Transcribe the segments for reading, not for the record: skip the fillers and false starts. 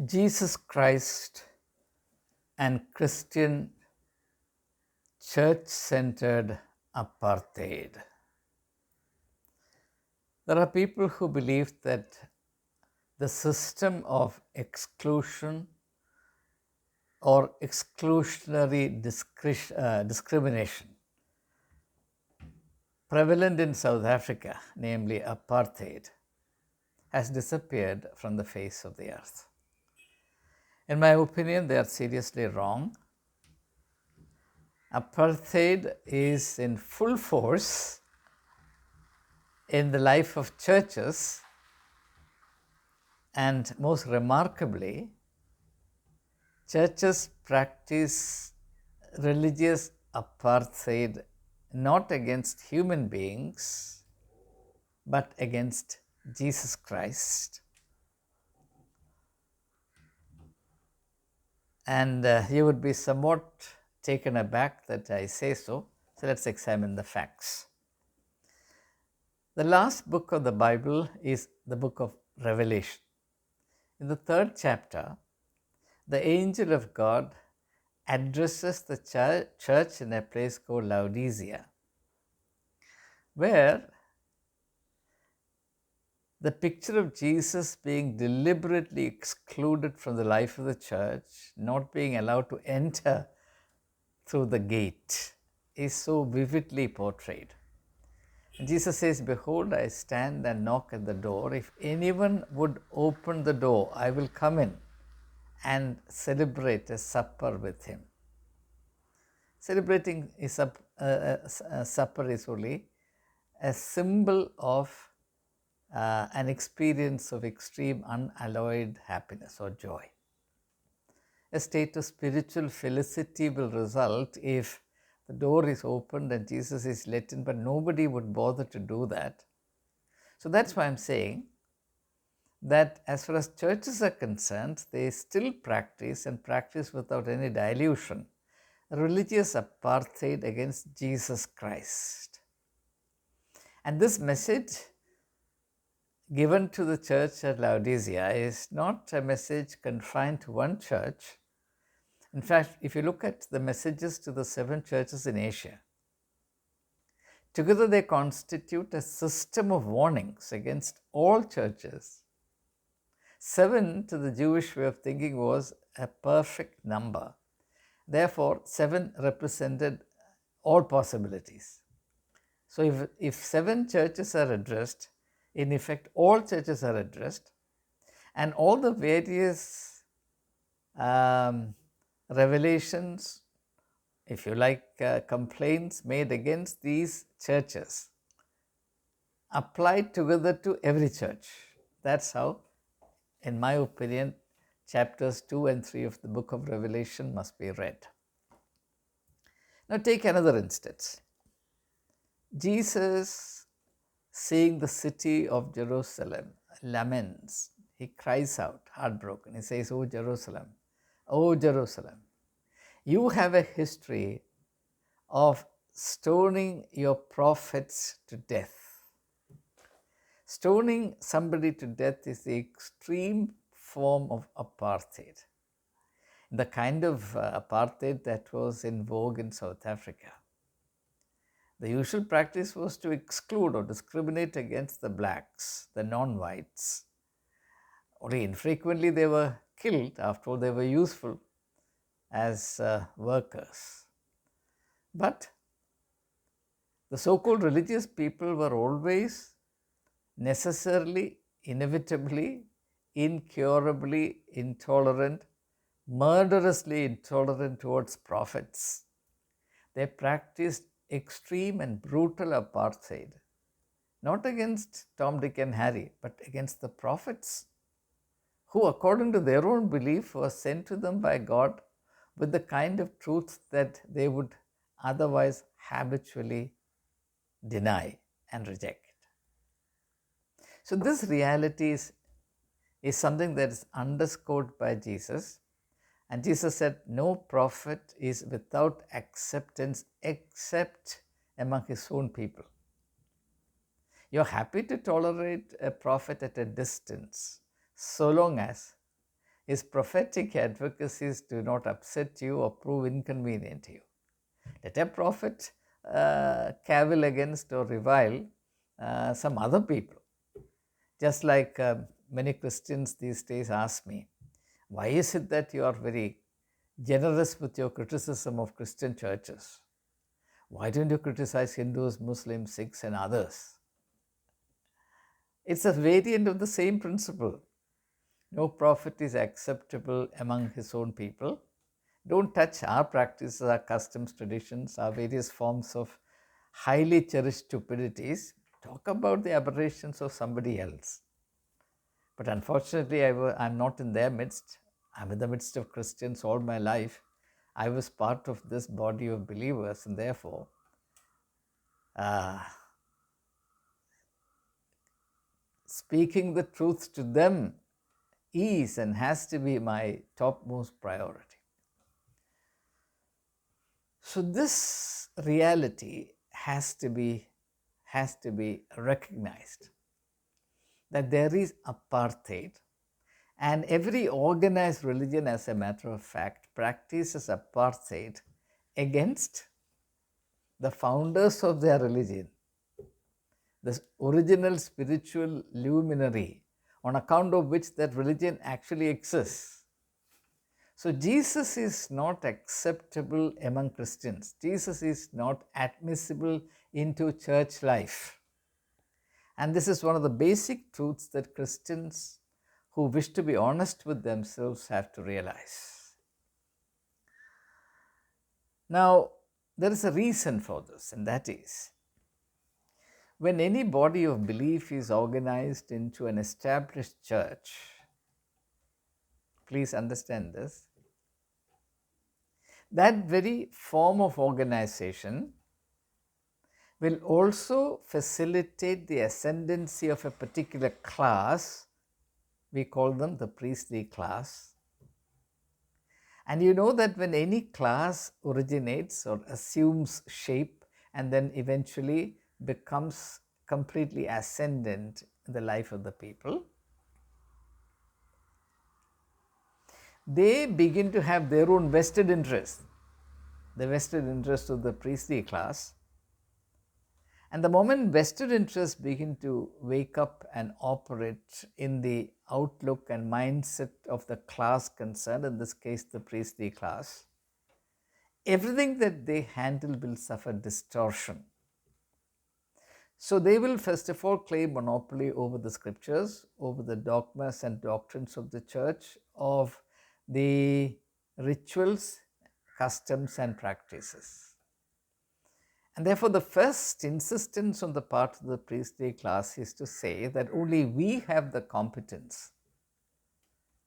Jesus Christ and Christian church-centered apartheid. There are people who believe that the system of exclusion or exclusionary discrimination prevalent in South Africa, namely apartheid, has disappeared from the face of the earth. In my opinion, they are seriously wrong. Apartheid is in full force in the life of churches, and most remarkably, churches practice religious apartheid not against human beings but against Jesus Christ. And you would be somewhat taken aback that I say so. So let's examine the facts. The last book of the Bible is the book of Revelation. In the 3rd chapter, the angel of God addresses the church in a place called Laodicea, where the picture of Jesus being deliberately excluded from the life of the church, not being allowed to enter through the gate, is so vividly portrayed. And Jesus says, "Behold, I stand and knock at the door. If anyone would open the door, I will come in and celebrate a supper with him." Celebrating a supper is only a symbol of an experience of extreme unalloyed happiness or joy. A state of spiritual felicity will result if the door is opened and Jesus is let in, but nobody would bother to do that. So that's why I'm saying that as far as churches are concerned, they still practice and practice without any dilution religious apartheid against Jesus Christ. And this message given to the church at Laodicea is not a message confined to one church. In fact, if you look at the messages to the 7 churches in Asia, together they constitute a system of warnings against all churches. 7 to the Jewish way of thinking was a perfect number. Therefore, 7 represented all possibilities. So if 7 churches are addressed, in effect all churches are addressed, and all the various revelations, if you like, complaints made against these churches applied together to every church. That's how, in my opinion, chapters 2 and 3 of the book of Revelation must be read. Now take another instance. Jesus, seeing the city of Jerusalem, laments. He cries out, heartbroken. He says, "O Jerusalem, O Jerusalem, you have a history of stoning your prophets to death." Stoning somebody to death is the extreme form of apartheid, the kind of apartheid that was in vogue in South Africa. The usual practice was to exclude or discriminate against the blacks, the non-whites. Only infrequently they were killed. After all, they were useful as workers. But the so-called religious people were always necessarily, inevitably, incurably intolerant, murderously intolerant towards prophets. They practiced extreme and brutal apartheid, not against Tom, Dick, and Harry, but against the prophets, who, according to their own belief, were sent to them by God with the kind of truth that they would otherwise habitually deny and reject. So this reality is something that is underscored by Jesus. And Jesus said, "No prophet is without acceptance except among his own people." You're happy to tolerate a prophet at a distance so long as His prophetic advocacies do not upset you or prove inconvenient to you. Let a prophet cavil against or revile some other people. Just like many Christians these days ask me, why is it that you are very generous with your criticism of Christian churches? Why don't you criticize Hindus, Muslims, Sikhs, and others? It's a variant of the same principle. No prophet is acceptable among his own people. Don't touch our practices, our customs, traditions, our various forms of highly cherished stupidities. Talk about the aberrations of somebody else. But unfortunately, I'm not in their midst. I'm in the midst of Christians all my life. I was part of this body of believers, and therefore, speaking the truth to them is and has to be my topmost priority. So this reality has to be recognized, that there is apartheid, and every organized religion, as a matter of fact, practices apartheid against the founders of their religion, the original spiritual luminary, on account of which that religion actually exists. So Jesus is not acceptable among Christians. Jesus is not admissible into church life. And this is one of the basic truths that Christians who wish to be honest with themselves have to realize. Now, there is a reason for this, and that is, when any body of belief is organized into an established church, please understand this, that very form of organization will also facilitate the ascendancy of a particular class. We call them the priestly class. And you know that when any class originates or assumes shape and then eventually becomes completely ascendant in the life of the people, they begin to have their own vested interest, the vested interest of the priestly class. And the moment vested interests begin to wake up and operate in the outlook and mindset of the class concerned, in this case the priestly class, everything that they handle will suffer distortion. So they will first of all claim monopoly over the scriptures, over the dogmas and doctrines of the church, of the rituals, customs, and practices. And therefore, the first insistence on the part of the priestly class is to say that only we have the competence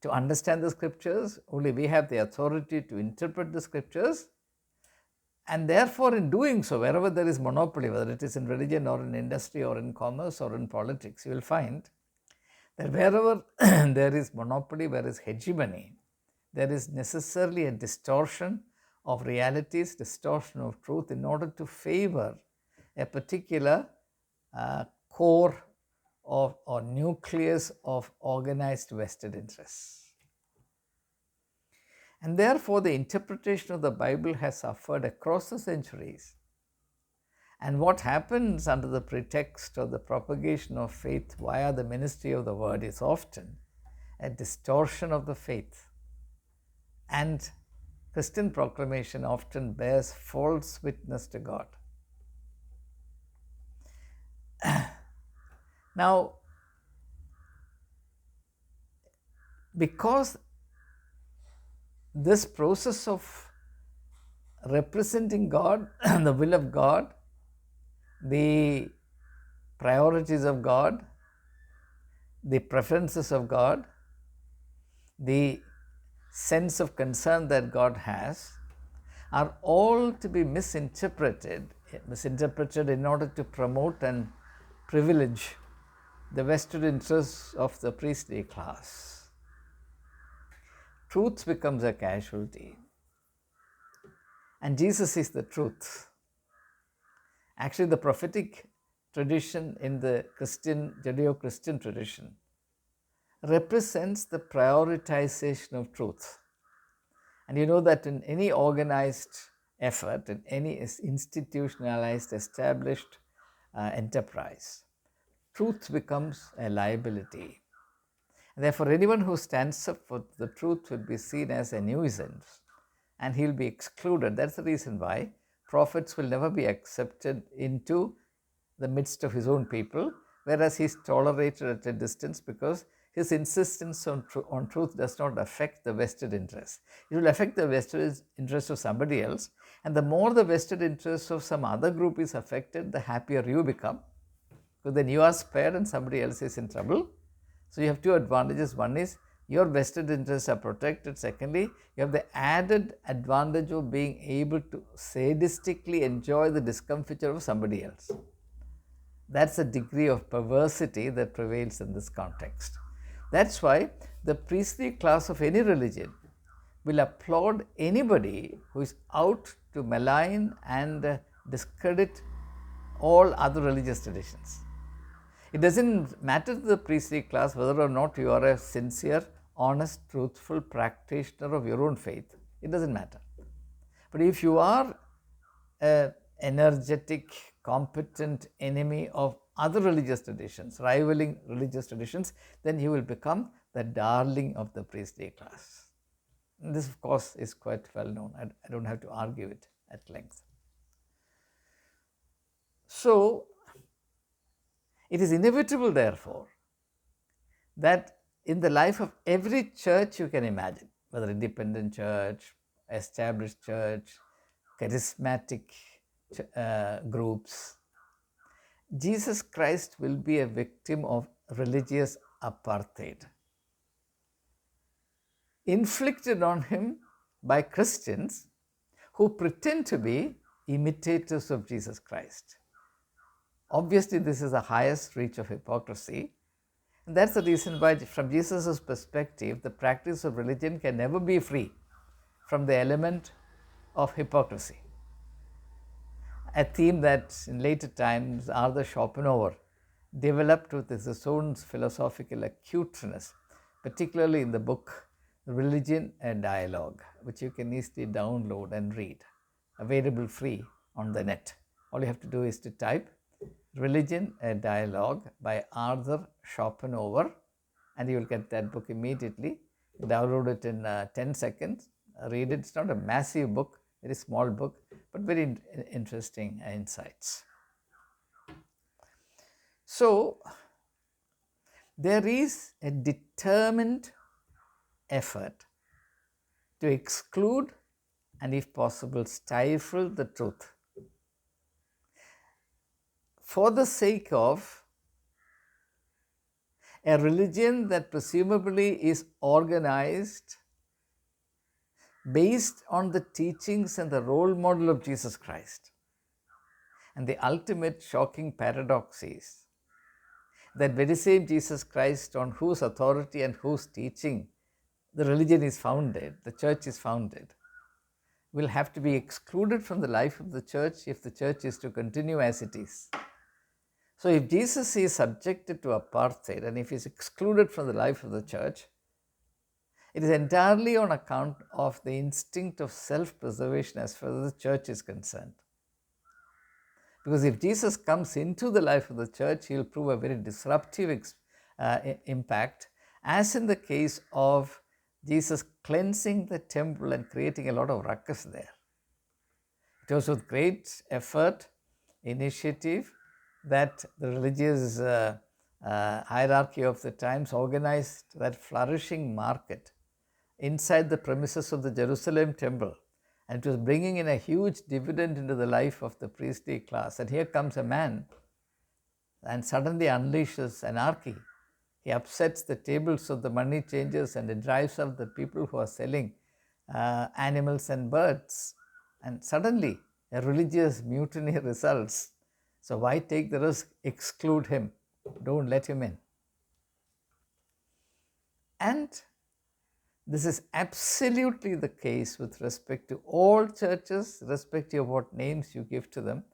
to understand the scriptures, only we have the authority to interpret the scriptures, and therefore, in doing so, wherever there is monopoly, whether it is in religion or in industry or in commerce or in politics, you will find that wherever there is monopoly, where is hegemony, there is necessarily a distortion of realities, distortion of truth, in order to favor a particular core of or nucleus of organized vested interests. And therefore, the interpretation of the Bible has suffered across the centuries. And what happens under the pretext of the propagation of faith via the ministry of the word is often a distortion of the faith. And Christian proclamation often bears false witness to God. Now, because this process of representing God, the will of God, the priorities of God, the preferences of God, the sense of concern that God has, are all to be misinterpreted in order to promote and privilege the vested interests of the priestly class. Truth becomes a casualty, and Jesus is the truth. Actually, the prophetic tradition in the Judeo-Christian tradition represents the prioritization of truth. And you know that in any organized effort, in any institutionalized, established enterprise, truth becomes a liability. And therefore, anyone who stands up for the truth would be seen as a nuisance and he'll be excluded. That's the reason why prophets will never be accepted into the midst of his own people, whereas he's tolerated at a distance because his insistence on truth does not affect the vested interest. It will affect the vested interest of somebody else, and the more the vested interest of some other group is affected, the happier you become, because then you are spared and somebody else is in trouble. So you have two advantages. One is your vested interests are protected. Secondly, you have the added advantage of being able to sadistically enjoy the discomfiture of somebody else. That's the degree of perversity that prevails in this context. That's why the priestly class of any religion will applaud anybody who is out to malign and discredit all other religious traditions. It doesn't matter to the priestly class whether or not you are a sincere, honest, truthful practitioner of your own faith. It doesn't matter. But if you are an energetic, competent enemy of other religious traditions, rivaling religious traditions, then you will become the darling of the priestly class. And this, of course, is quite well known. I don't have to argue it at length. So, it is inevitable, therefore, that in the life of every church you can imagine, whether independent church, established church, charismatic groups, Jesus Christ will be a victim of religious apartheid, inflicted on him by Christians who pretend to be imitators of Jesus Christ. Obviously, this is the highest reach of hypocrisy. And that's the reason why, from Jesus' perspective, the practice of religion can never be free from the element of hypocrisy. A theme that in later times Arthur Schopenhauer developed with his own philosophical acuteness, particularly in the book Religion and Dialogue, which you can easily download and read, available free on the net. All you have to do is to type Religion, a Dialogue by Arthur Schopenhauer, and you will get that book immediately. Download it in 10 seconds, read it. It's not a massive book, very small book, but very interesting insights. So, there is a determined effort to exclude and, if possible, stifle the truth for the sake of a religion that presumably is organized based on the teachings and the role model of Jesus Christ. And the ultimate shocking paradox is that very same Jesus Christ on whose authority and whose teaching the religion is founded, the church is founded, will have to be excluded from the life of the church if the church is to continue as it is. So if Jesus is subjected to apartheid and if he is excluded from the life of the church, it is entirely on account of the instinct of self-preservation as far as the church is concerned. Because if Jesus comes into the life of the church, he will prove a very disruptive impact, as in the case of Jesus cleansing the temple and creating a lot of ruckus there. It was with great effort, initiative, that the religious hierarchy of the times organized that flourishing market inside the premises of the Jerusalem temple, and it was bringing in a huge dividend into the life of the priestly class. And here comes a man and suddenly unleashes anarchy. He upsets the tables of the money changers and he drives out the people who are selling animals and birds. And suddenly a religious mutiny results. So why take the risk? Exclude him. Don't let him in. And this is absolutely the case with respect to all churches, irrespective of what names you give to them.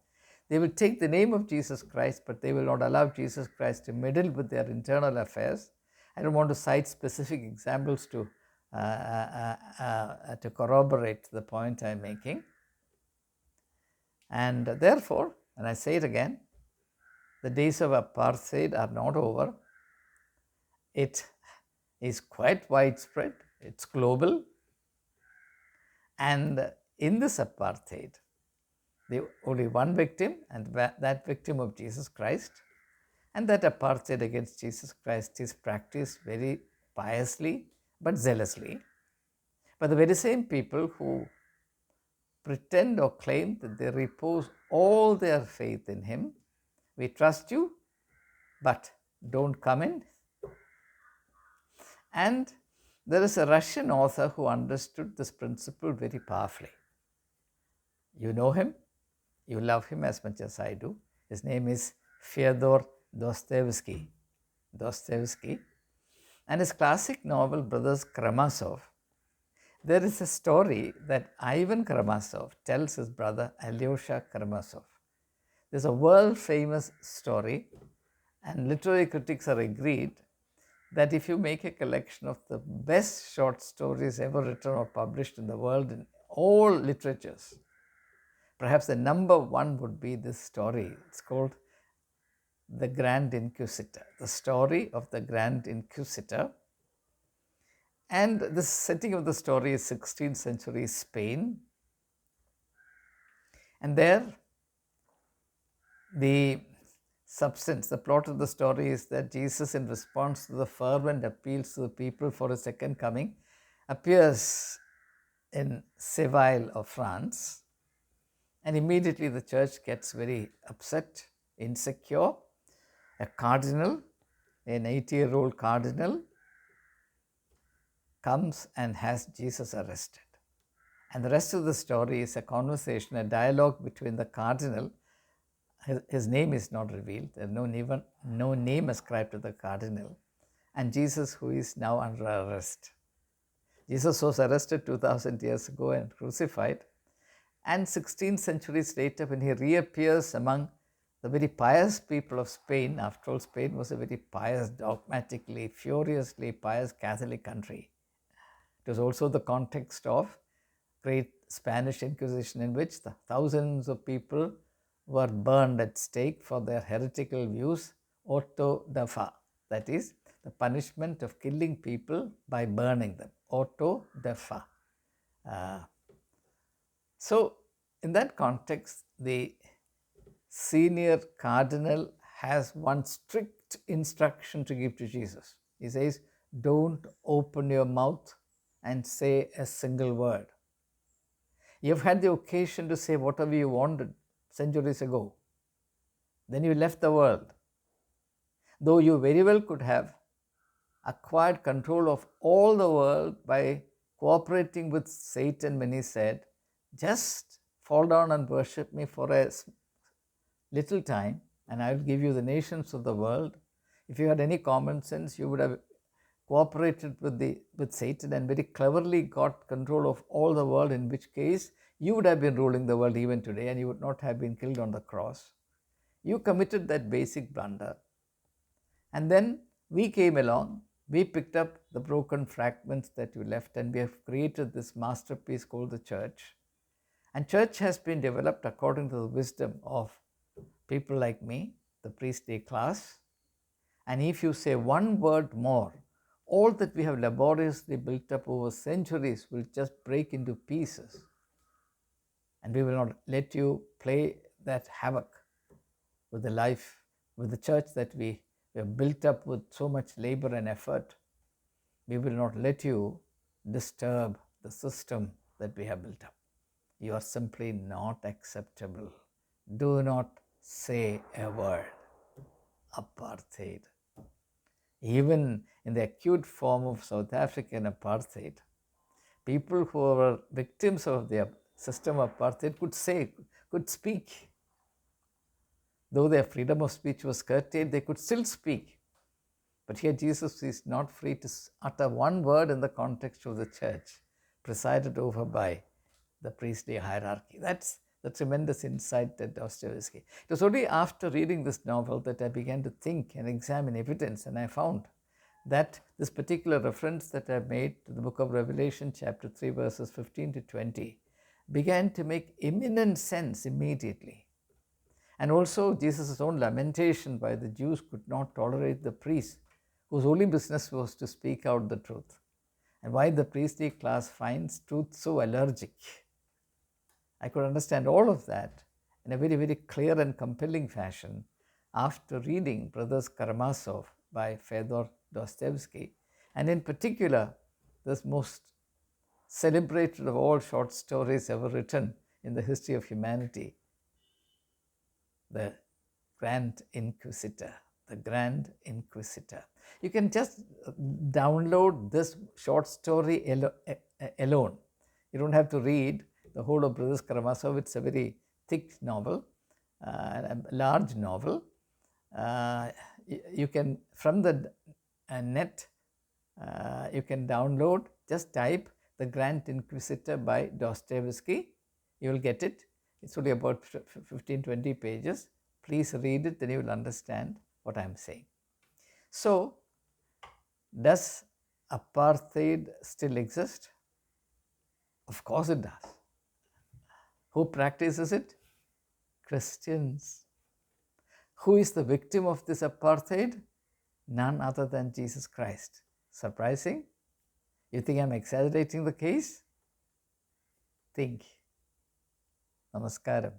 They will take the name of Jesus Christ, but they will not allow Jesus Christ to meddle with their internal affairs. I don't want to cite specific examples to corroborate the point I'm making. And therefore, and I say it again, the days of apartheid are not over. It is quite widespread, it's global. And in this apartheid, the only one victim, and that victim of Jesus Christ. And that apartheid against Jesus Christ is practiced very piously but zealously by the very same people who pretend or claim that they repose all their faith in Him. We trust you, but don't come in. And there is a Russian author who understood this principle very powerfully. You know him, you love him as much as I do. His name is Fyodor Dostoevsky. And his classic novel, Brothers Karamazov, there is a story that Ivan Karamazov tells his brother Alyosha Karamazov. There's a world-famous story, and literary critics are agreed that if you make a collection of the best short stories ever written or published in the world in all literatures, perhaps the number one would be this story. It's called The Grand Inquisitor, the story of the Grand Inquisitor. And the setting of the story is 16th century Spain. And there, the substance, the plot of the story is that Jesus, in response to the fervent appeals to the people for a second coming, appears in Seville of France. And immediately the church gets very upset, insecure. A cardinal, an 80-year-old cardinal, comes and has Jesus arrested. And the rest of the story is a conversation, a dialogue between the cardinal. His name is not revealed. There's no name ascribed to the cardinal. And Jesus, who is now under arrest. Jesus was arrested 2,000 years ago and crucified. And 16 centuries later, when he reappears among the very pious people of Spain, after all, Spain was a very pious, dogmatically, furiously pious Catholic country. It was also the context of great Spanish Inquisition, in which the thousands of people were burned at stake for their heretical views, auto da fe, that is, the punishment of killing people by burning them, auto da fe. So, in that context, the senior cardinal has one strict instruction to give to Jesus. He says, don't open your mouth and say a single word. You've had the occasion to say whatever you wanted centuries ago. Then you left the world. Though you very well could have acquired control of all the world by cooperating with Satan when he said, just fall down and worship me for a little time and I will give you the nations of the world. If you had any common sense, you would have cooperated with Satan and very cleverly got control of all the world, in which case you would have been ruling the world even today and you would not have been killed on the cross. You committed that basic blunder. And then we came along, we picked up the broken fragments that you left, and we have created this masterpiece called the church. And church has been developed according to the wisdom of people like me, the priestly class. And if you say one word more, all that we have laboriously built up over centuries will just break into pieces. And we will not let you play that havoc with the life, with the church that we have built up with so much labor and effort. We will not let you disturb the system that we have built up. You are simply not acceptable. Do not say a word. Apartheid. Even in the acute form of South African apartheid, people who were victims of the system of apartheid could speak. Though their freedom of speech was curtailed, they could still speak. But here Jesus is not free to utter one word in the context of the church, presided over by the priestly hierarchy. That's the tremendous insight that Dostoevsky. It was only after reading this novel that I began to think and examine evidence, and I found that this particular reference that I made to the book of Revelation, chapter 3, verses 15 to 20, began to make eminent sense immediately. And also, Jesus' own lamentation why the Jews could not tolerate the priest, whose only business was to speak out the truth, and why the priestly class finds truth so allergic. I could understand all of that in a very, very clear and compelling fashion after reading Brothers Karamazov by Fyodor Dostoevsky, and in particular, this most celebrated of all short stories ever written in the history of humanity, the Grand Inquisitor. The Grand Inquisitor. You can just download this short story alone. You don't have to read the whole of Brothers Karamazov. It's a very thick novel, a large novel. You can, from the net, you can download, just type The Grand Inquisitor by Dostoevsky. You will get it. It's only about 15-20 pages. Please read it, then you will understand what I am saying. So, does apartheid still exist? Of course it does. Who practices it? Christians. Who is the victim of this apartheid? None other than Jesus Christ. Surprising? You think I'm exaggerating the case? Think. Namaskaram.